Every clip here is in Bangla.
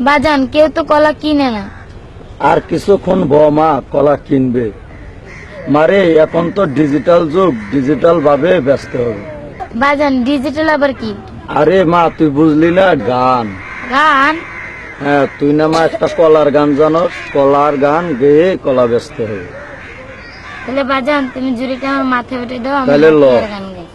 বাজান কেউ তো কলা কিনে না। আর কিছুক্ষণ বৌমা কলা কিনবে। মারে এখন তো ডিজিটাল যুগ, ডিজিটাল ভাবে ব্যস্ত হবে। বাজান ডিজিটাল আবার কি? আরে মা তুই বুঝলি না, গান। গান? হ্যাঁ, তুই না মা একটা কলার গান জানো, কলার গান গেয়ে কলা ব্যস্ত হবে। তাহলে বাজান তুমি জুড়িটা আমার মাথায় উঠে দাও, আমি তাহলে ল। গান গাই।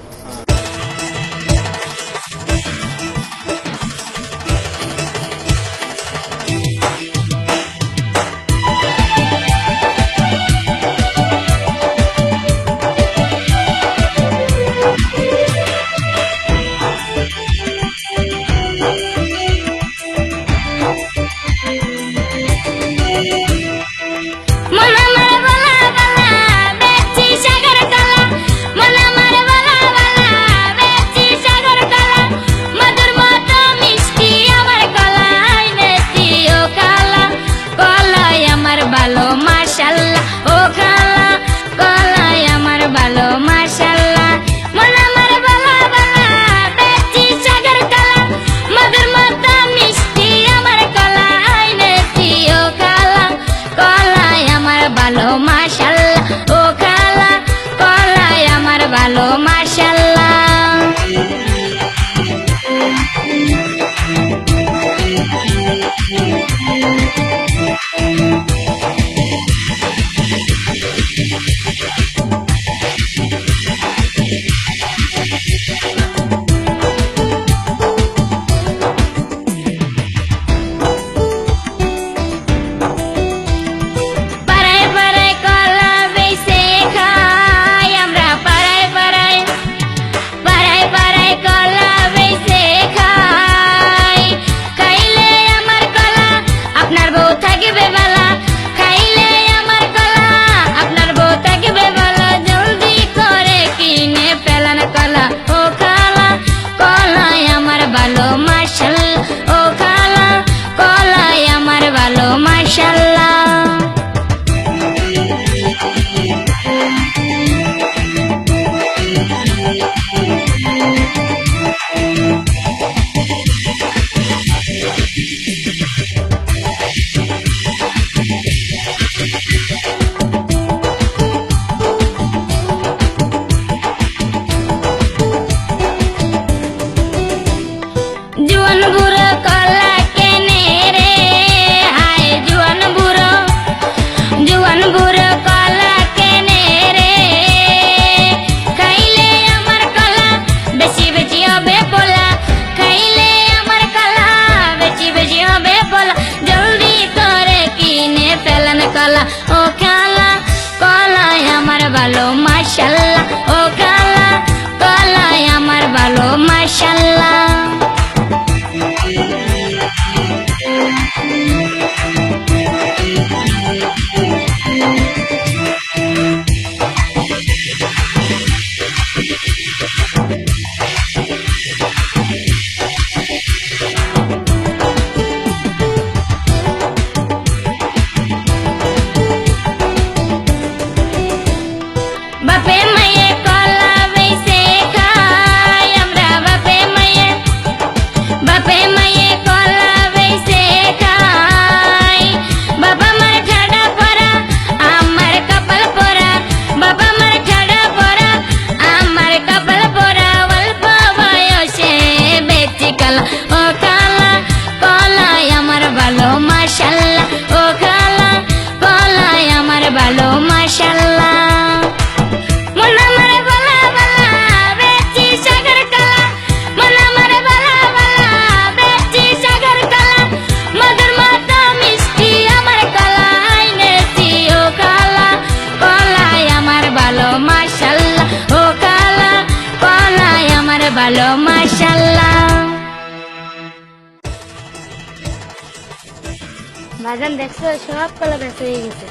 বাজান দেখছো সব কলা বেচা হয়ে গেছে।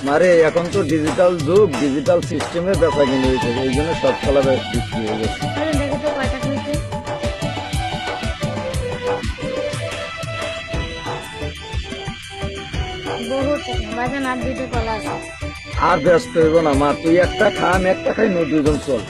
মারে এখন তো ডিজিটাল যুগ, ডিজিটাল সিস্টেমে বেচা কিনে হয়েছে, এই জন্য সব কলা বিক্রি হয়ে গেছে। দেখো তো কয়টা হয়েছে। বহুত বাজান আর দুটো কলা আছে। আর ব্যস্ত হইব না মা, তুই একটা খা আমি একটা খাই, দুজন চল।